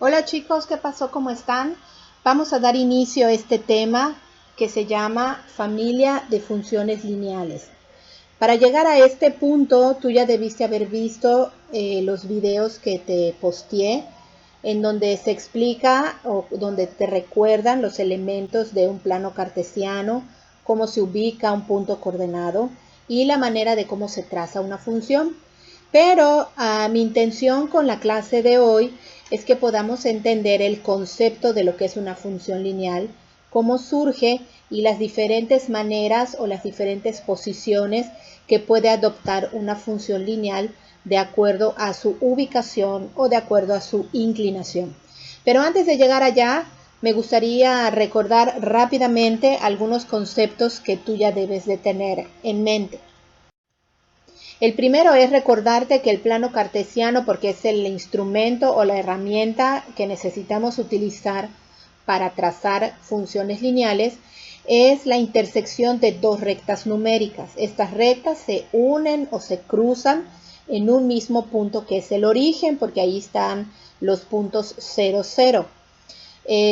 Hola chicos, ¿qué pasó? ¿Cómo están? Vamos a dar inicio a este tema que se llama familia de funciones lineales. Para llegar a este punto, tú ya debiste haber visto los videos que te posteé, en donde se explica o donde te recuerdan los elementos de un plano cartesiano, cómo se ubica un punto coordenado y la manera de cómo se traza una función. Pero mi intención con la clase de hoy es que podamos entender el concepto de lo que es una función lineal, cómo surge y las diferentes maneras o las diferentes posiciones que puede adoptar una función lineal de acuerdo a su ubicación o de acuerdo a su inclinación. Pero antes de llegar allá, me gustaría recordar rápidamente algunos conceptos que tú ya debes de tener en mente. El primero es recordarte que el plano cartesiano, porque es el instrumento o la herramienta que necesitamos utilizar para trazar funciones lineales, es la intersección de dos rectas numéricas. Estas rectas se unen o se cruzan en un mismo punto que es el origen, porque ahí están los puntos 0, 0.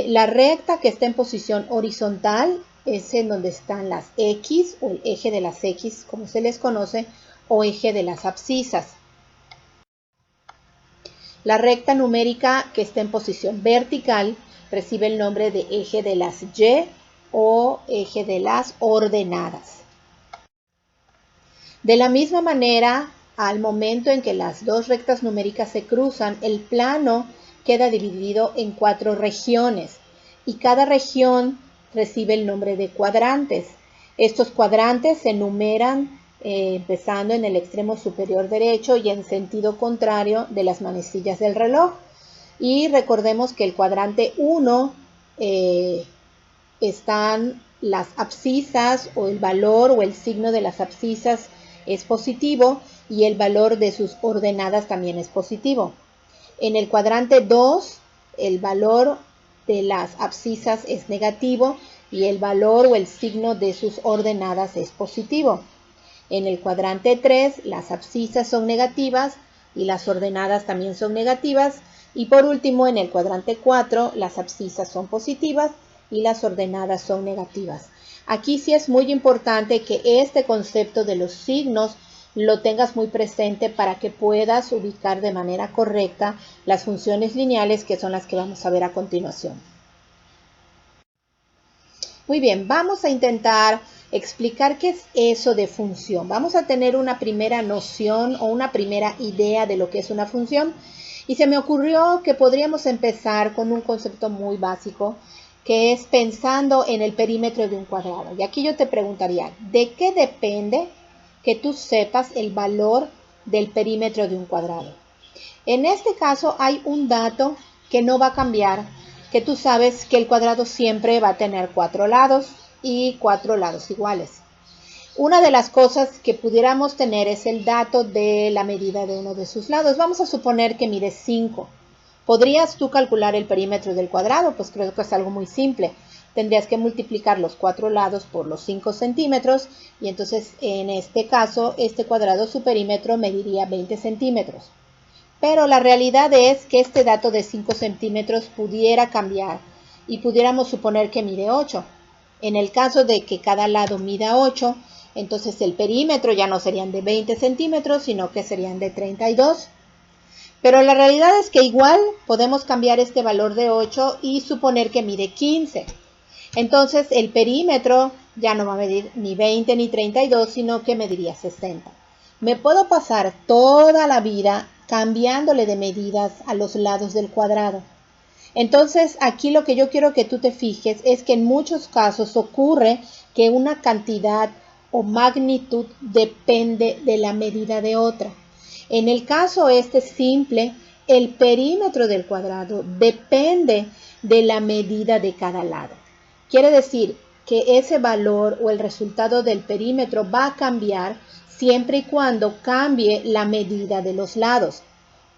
La recta que está en posición horizontal es en donde están las X o el eje de las X, como se les conoce, o eje de las abscisas. La recta numérica que está en posición vertical recibe el nombre de eje de las Y o eje de las ordenadas. De la misma manera, al momento en que las dos rectas numéricas se cruzan, el plano queda dividido en 4 regiones y cada región recibe el nombre de cuadrantes. Estos cuadrantes se enumeran empezando en el extremo superior derecho y en sentido contrario de las manecillas del reloj. Y recordemos que el cuadrante 1 están las abscisas o el valor o el signo de las abscisas es positivo y el valor de sus ordenadas también es positivo. En el cuadrante 2, el valor de las abscisas es negativo y el valor o el signo de sus ordenadas es positivo. En el cuadrante 3, las abscisas son negativas y las ordenadas también son negativas. Y por último, en el cuadrante 4, las abscisas son positivas y las ordenadas son negativas. Aquí sí es muy importante que este concepto de los signos lo tengas muy presente para que puedas ubicar de manera correcta las funciones lineales, que son las que vamos a ver a continuación. Muy bien, vamos a intentar explicar qué es eso de función. Vamos a tener una primera noción o una primera idea de lo que es una función. Y se me ocurrió que podríamos empezar con un concepto muy básico, que es pensando en el perímetro de un cuadrado. Y aquí yo te preguntaría, ¿de qué depende que tú sepas el valor del perímetro de un cuadrado? En este caso hay un dato que no va a cambiar, que tú sabes que el cuadrado siempre va a tener 4 lados y 4 lados iguales. Una de las cosas que pudiéramos tener es el dato de la medida de uno de sus lados. Vamos a suponer que mide 5. ¿Podrías tú calcular el perímetro del cuadrado? Pues creo que es algo muy simple. Tendrías que multiplicar los 4 lados por los 5 centímetros y entonces en este caso este cuadrado, su perímetro mediría 20 centímetros. Pero la realidad es que este dato de 5 centímetros pudiera cambiar y pudiéramos suponer que mide 8. En el caso de que cada lado mida 8, entonces el perímetro ya no serían de 20 centímetros, sino que serían de 32. Pero la realidad es que igual podemos cambiar este valor de 8 y suponer que mide 15. Entonces el perímetro ya no va a medir ni 20 ni 32, sino que mediría 60. Me puedo pasar toda la vida cambiándole de medidas a los lados del cuadrado. Entonces, aquí lo que yo quiero que tú te fijes es que en muchos casos ocurre que una cantidad o magnitud depende de la medida de otra. En el caso este simple, el perímetro del cuadrado depende de la medida de cada lado. Quiere decir que ese valor o el resultado del perímetro va a cambiar siempre y cuando cambie la medida de los lados.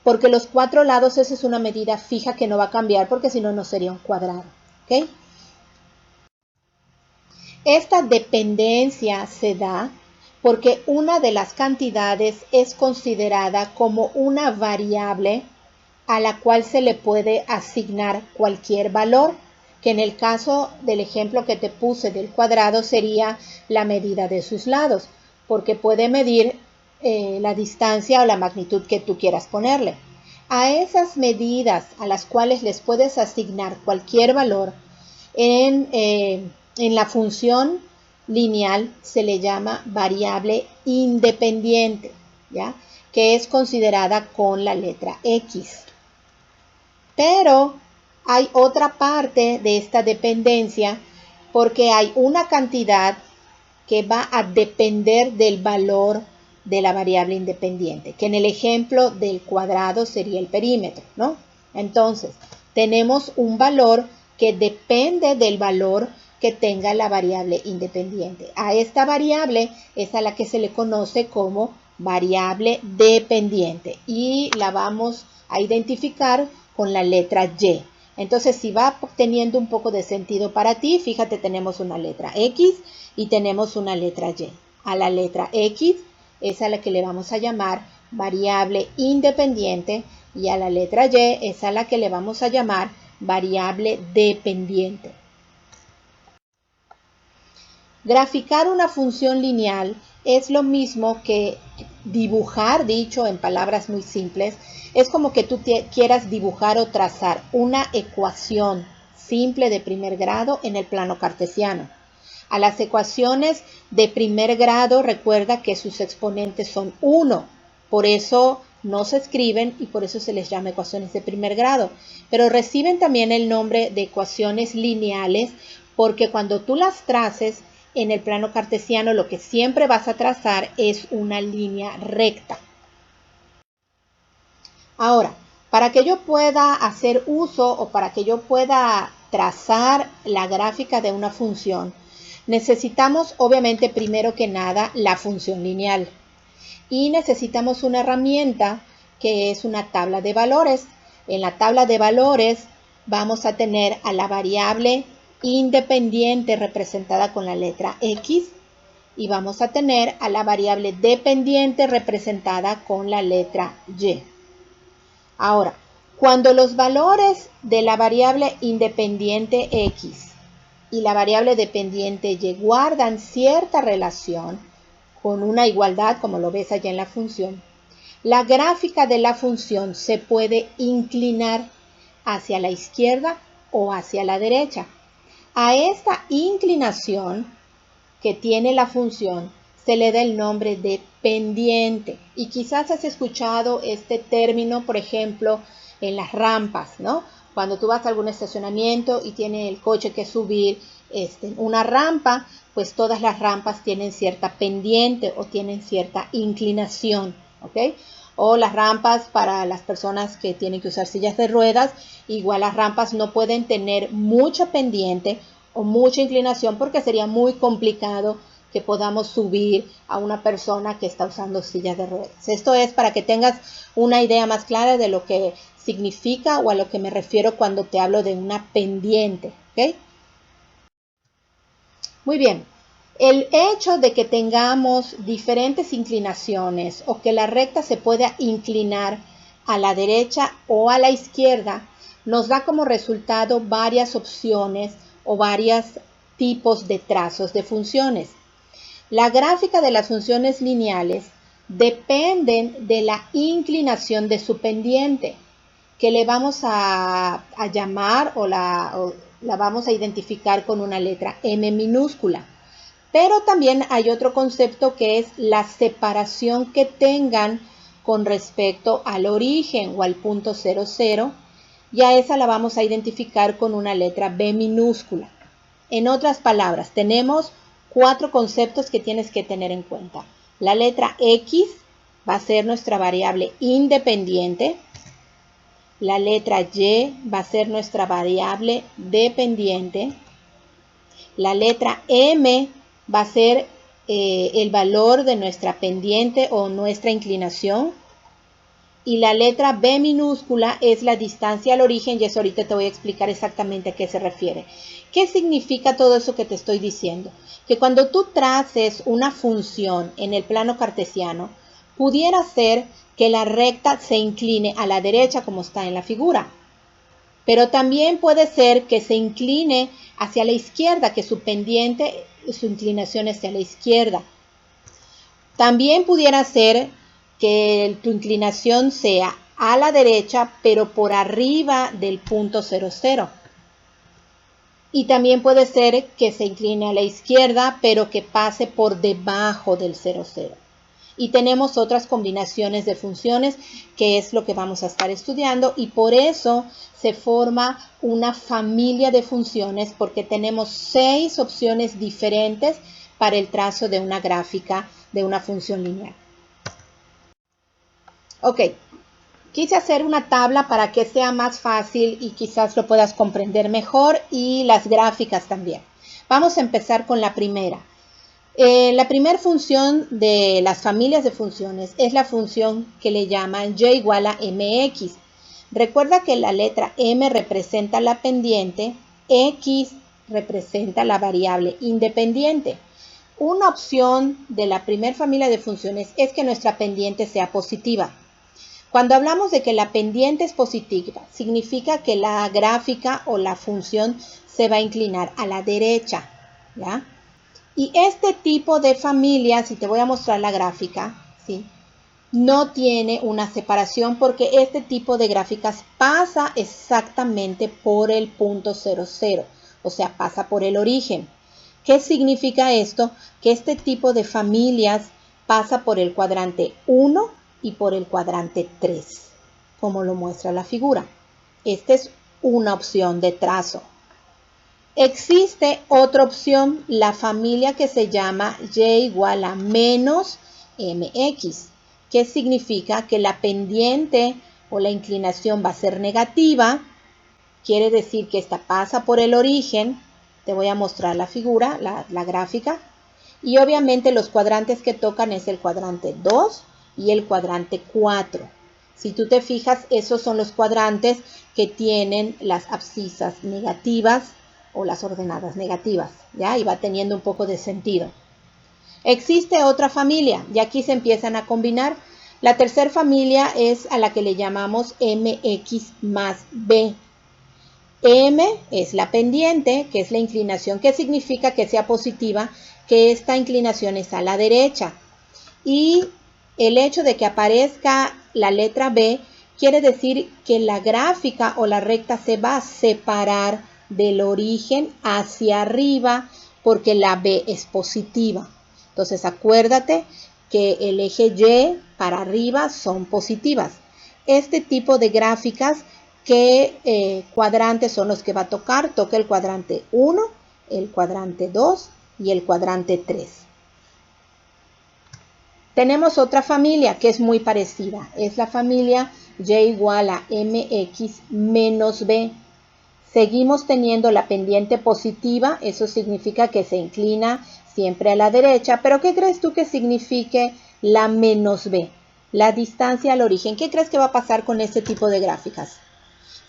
Porque los 4 lados, esa es una medida fija que no va a cambiar porque si no, no sería un cuadrado. ¿Okay? Esta dependencia se da porque una de las cantidades es considerada como una variable a la cual se le puede asignar cualquier valor, que en el caso del ejemplo que te puse del cuadrado sería la medida de sus lados, porque puede medir la distancia o la magnitud que tú quieras ponerle. A esas medidas a las cuales les puedes asignar cualquier valor, en la función lineal se le llama variable independiente, ¿ya? Que es considerada con la letra X. Pero hay otra parte de esta dependencia porque hay una cantidad que va a depender del valor de la variable independiente, que en el ejemplo del cuadrado sería el perímetro, ¿no? Entonces, tenemos un valor que depende del valor que tenga la variable independiente. A esta variable es a la que se le conoce como variable dependiente y la vamos a identificar con la letra Y. Entonces, si va teniendo un poco de sentido para ti, fíjate, tenemos una letra X y tenemos una letra Y. A la letra X es a la que le vamos a llamar variable independiente y a la letra Y es a la que le vamos a llamar variable dependiente. Graficar una función lineal es lo mismo que dibujar, dicho en palabras muy simples, es como que tú quieras dibujar o trazar una ecuación simple de primer grado en el plano cartesiano. A las ecuaciones de primer grado recuerda que sus exponentes son 1, por eso no se escriben y por eso se les llama ecuaciones de primer grado, pero reciben también el nombre de ecuaciones lineales porque cuando tú las traces en el plano cartesiano lo que siempre vas a trazar es una línea recta. Ahora, para que yo pueda hacer uso o para que yo pueda trazar la gráfica de una función, necesitamos obviamente primero que nada la función lineal y necesitamos una herramienta que es una tabla de valores. En la tabla de valores vamos a tener a la variable independiente representada con la letra X y vamos a tener a la variable dependiente representada con la letra Y. Ahora, cuando los valores de la variable independiente X y la variable dependiente Y guardan cierta relación con una igualdad, como lo ves allá en la función, la gráfica de la función se puede inclinar hacia la izquierda o hacia la derecha. A esta inclinación que tiene la función se le da el nombre de pendiente. Y quizás has escuchado este término, por ejemplo, en las rampas, ¿no? Cuando tú vas a algún estacionamiento y tiene el coche que subir una rampa, pues todas las rampas tienen cierta pendiente o tienen cierta inclinación, ¿ok? O las rampas para las personas que tienen que usar sillas de ruedas, igual las rampas no pueden tener mucha pendiente o mucha inclinación porque sería muy complicado que podamos subir a una persona que está usando sillas de ruedas. Esto es para que tengas una idea más clara de lo que significa o a lo que me refiero cuando te hablo de una pendiente, ¿ok? Muy bien. El hecho de que tengamos diferentes inclinaciones o que la recta se pueda inclinar a la derecha o a la izquierda nos da como resultado varias opciones o varios tipos de trazos de funciones. La gráfica de las funciones lineales dependen de la inclinación de su pendiente, que le vamos a llamar o la vamos a identificar con una letra M minúscula. Pero también hay otro concepto que es la separación que tengan con respecto al origen o al punto 00, y a esa la vamos a identificar con una letra B minúscula. En otras palabras, tenemos 4 conceptos que tienes que tener en cuenta. La letra X va a ser nuestra variable independiente. La letra Y va a ser nuestra variable dependiente. La letra M va a ser el valor de nuestra pendiente o nuestra inclinación. Y la letra B minúscula es la distancia al origen, y eso ahorita te voy a explicar exactamente a qué se refiere. ¿Qué significa todo eso que te estoy diciendo? Que cuando tú traces una función en el plano cartesiano, pudiera ser que la recta se incline a la derecha como está en la figura. Pero también puede ser que se incline hacia la izquierda, que su pendiente, su inclinación esté a la izquierda. También pudiera ser que tu inclinación sea a la derecha, pero por arriba del punto 00. Y también puede ser que se incline a la izquierda, pero que pase por debajo del 00. Y tenemos otras combinaciones de funciones, que es lo que vamos a estar estudiando, y por eso se forma una familia de funciones, porque tenemos 6 opciones diferentes para el trazo de una gráfica de una función lineal. Ok, quise hacer una tabla para que sea más fácil y quizás lo puedas comprender mejor, y las gráficas también. Vamos a empezar con la primera. La primera función de las familias de funciones es la función que le llaman y igual a mx. Recuerda que la letra m representa la pendiente, x representa la variable independiente. Una opción de la primera familia de funciones es que nuestra pendiente sea positiva. Cuando hablamos de que la pendiente es positiva, significa que la gráfica o la función se va a inclinar a la derecha, ¿ya? Y este tipo de familia, si te voy a mostrar la gráfica, ¿sí?, no tiene una separación, porque este tipo de gráficas pasa exactamente por el punto 00, o sea, pasa por el origen. ¿Qué significa esto? Que este tipo de familias pasa por el cuadrante 1 y por el cuadrante 3, como lo muestra la figura. Esta es una opción de trazo. Existe otra opción, la familia que se llama y igual a menos mx, que significa que la pendiente o la inclinación va a ser negativa. Quiere decir que esta pasa por el origen. Te voy a mostrar la figura, la gráfica. Y obviamente los cuadrantes que tocan es el cuadrante 2 y el cuadrante 4. Si tú te fijas, esos son los cuadrantes que tienen las abscisas negativas o las ordenadas negativas, ¿ya? Y va teniendo un poco de sentido. Existe otra familia y aquí se empiezan a combinar. La tercera familia es a la que le llamamos mx más b. M es la pendiente, que es la inclinación, que significa que sea positiva, que esta inclinación es a la derecha. Y el hecho de que aparezca la letra B quiere decir que la gráfica o la recta se va a separar del origen hacia arriba, porque la B es positiva. Entonces acuérdate que el eje Y para arriba son positivas. Este tipo de gráficas, ¿qué cuadrantes son los que va a tocar? Toca el cuadrante 1, el cuadrante 2 y el cuadrante 3. Tenemos otra familia que es muy parecida. Es la familia y igual a mx menos b. Seguimos teniendo la pendiente positiva. Eso significa que se inclina siempre a la derecha. Pero ¿qué crees tú que signifique la menos b? La distancia al origen. ¿Qué crees que va a pasar con este tipo de gráficas?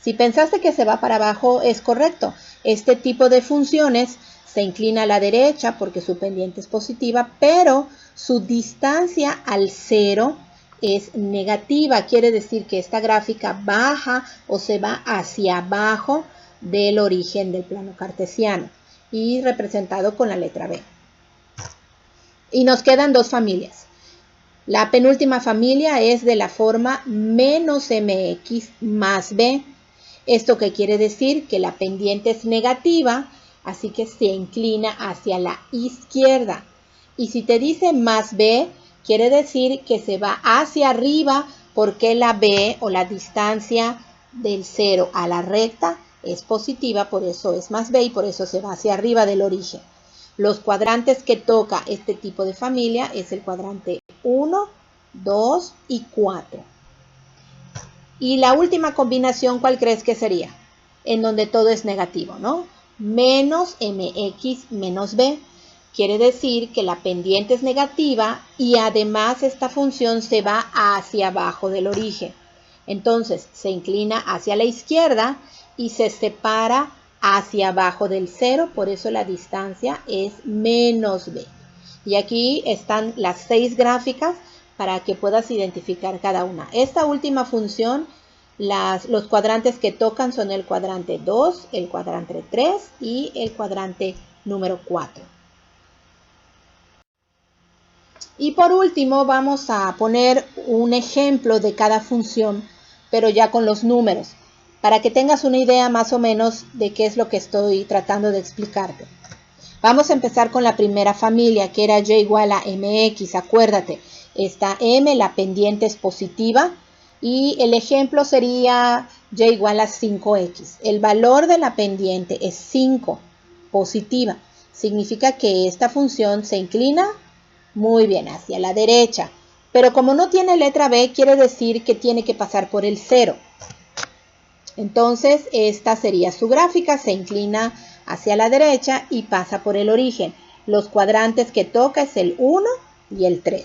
Si pensaste que se va para abajo, es correcto. Este tipo de funciones se inclina a la derecha porque su pendiente es positiva, pero su distancia al 0 es negativa. Quiere decir que esta gráfica baja o se va hacia abajo del origen del plano cartesiano, y representado con la letra B. Y nos quedan dos familias. La penúltima familia es de la forma menos mx más b. ¿Esto qué quiere decir? Que la pendiente es negativa, así que se inclina hacia la izquierda. Y si te dice más b, quiere decir que se va hacia arriba, porque la b o la distancia del 0 a la recta es positiva, por eso es más b y por eso se va hacia arriba del origen. Los cuadrantes que toca este tipo de familia es el cuadrante 1, 2 y 4. Y la última combinación, ¿cuál crees que sería? En donde todo es negativo, ¿no? Menos mx menos b. Quiere decir que la pendiente es negativa y además esta función se va hacia abajo del origen. Entonces se inclina hacia la izquierda y se separa hacia abajo del 0, por eso la distancia es menos b. Y aquí están las 6 gráficas para que puedas identificar cada una. Esta última función, los cuadrantes que tocan son el cuadrante 2, el cuadrante 3 y el cuadrante número 4. Y por último vamos a poner un ejemplo de cada función, pero ya con los números, para que tengas una idea más o menos de qué es lo que estoy tratando de explicarte. Vamos a empezar con la primera familia, que era y igual a mx. Acuérdate, esta m, la pendiente es positiva, y el ejemplo sería y igual a 5x. El valor de la pendiente es 5, positiva. Significa que esta función se inclina muy bien hacia la derecha. Pero como no tiene letra b, quiere decir que tiene que pasar por el 0. Entonces, esta sería su gráfica, se inclina hacia la derecha y pasa por el origen. Los cuadrantes que toca es el 1 y el 3.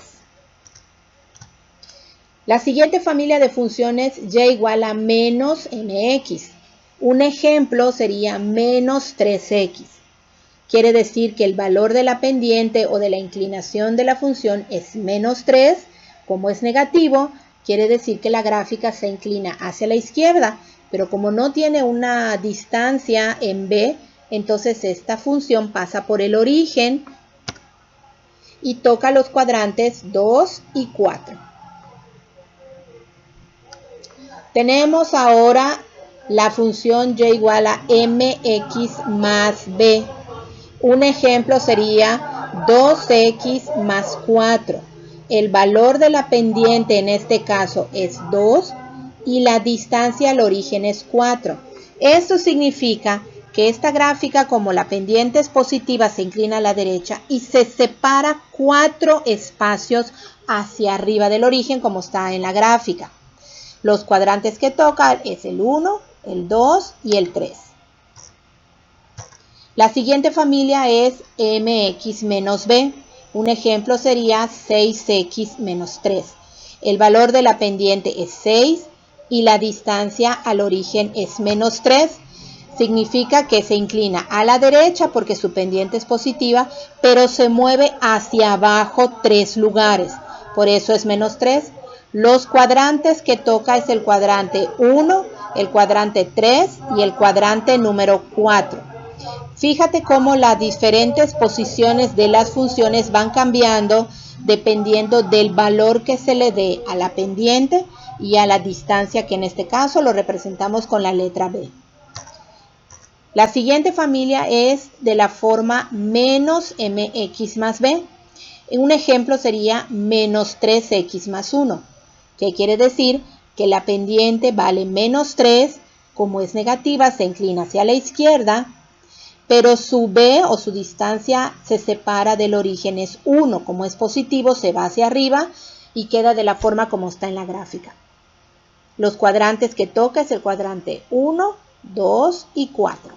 La siguiente familia de funciones y igual a menos mx. Un ejemplo sería menos 3x. Quiere decir que el valor de la pendiente o de la inclinación de la función es menos 3. Como es negativo, quiere decir que la gráfica se inclina hacia la izquierda. Pero como no tiene una distancia en b, entonces esta función pasa por el origen y toca los cuadrantes 2 y 4. Tenemos ahora la función y igual a mx más b. Un ejemplo sería 2x más 4. El valor de la pendiente en este caso es 2 y la distancia al origen es 4. Esto significa que esta gráfica, como la pendiente es positiva, se inclina a la derecha y se separa 4 espacios hacia arriba del origen, como está en la gráfica. Los cuadrantes que toca es el 1, el 2 y el 3. La siguiente familia es mx menos b. Un ejemplo sería 6x menos 3. El valor de la pendiente es 6 y la distancia al origen es menos 3. Significa que se inclina a la derecha porque su pendiente es positiva, pero se mueve hacia abajo 3 lugares. Por eso es menos 3. Los cuadrantes que toca es el cuadrante 1, el cuadrante 3 y el cuadrante número 4. Fíjate cómo las diferentes posiciones de las funciones van cambiando dependiendo del valor que se le dé a la pendiente y a la distancia, que en este caso lo representamos con la letra b. La siguiente familia es de la forma menos mx más b. Un ejemplo sería menos 3x más 1, que quiere decir que la pendiente vale menos 3, como es negativa se inclina hacia la izquierda, pero su b o su distancia se separa del origen, es 1, como es positivo se va hacia arriba y queda de la forma como está en la gráfica. Los cuadrantes que toca es el cuadrante 1, 2 y 4.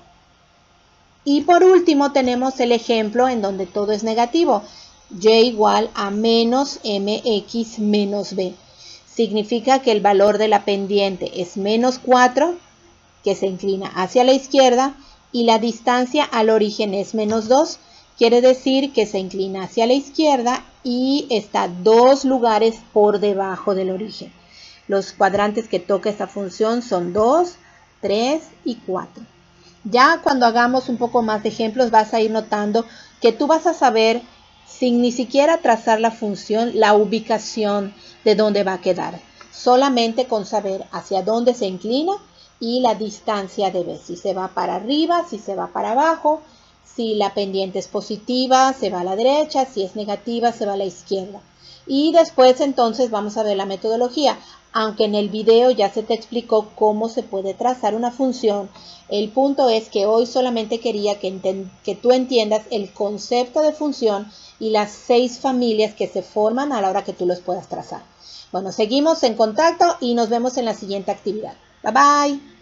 Y por último tenemos el ejemplo en donde todo es negativo, y igual a menos mx menos b. Significa que el valor de la pendiente es menos 4, que se inclina hacia la izquierda, y la distancia al origen es menos 2, quiere decir que se inclina hacia la izquierda y está 2 lugares por debajo del origen. Los cuadrantes que toca esta función son 2, 3 y 4. Ya cuando hagamos un poco más de ejemplos vas a ir notando que tú vas a saber, sin ni siquiera trazar la función, la ubicación de dónde va a quedar. Solamente con saber hacia dónde se inclina y la distancia de b, si se va para arriba, si se va para abajo, si la pendiente es positiva, se va a la derecha, si es negativa, se va a la izquierda. Y después entonces vamos a ver la metodología, aunque en el video ya se te explicó cómo se puede trazar una función. El punto es que hoy solamente quería que tú entiendas el concepto de función y las 6 familias que se forman a la hora que tú los puedas trazar. Bueno, seguimos en contacto y nos vemos en la siguiente actividad. Bye bye.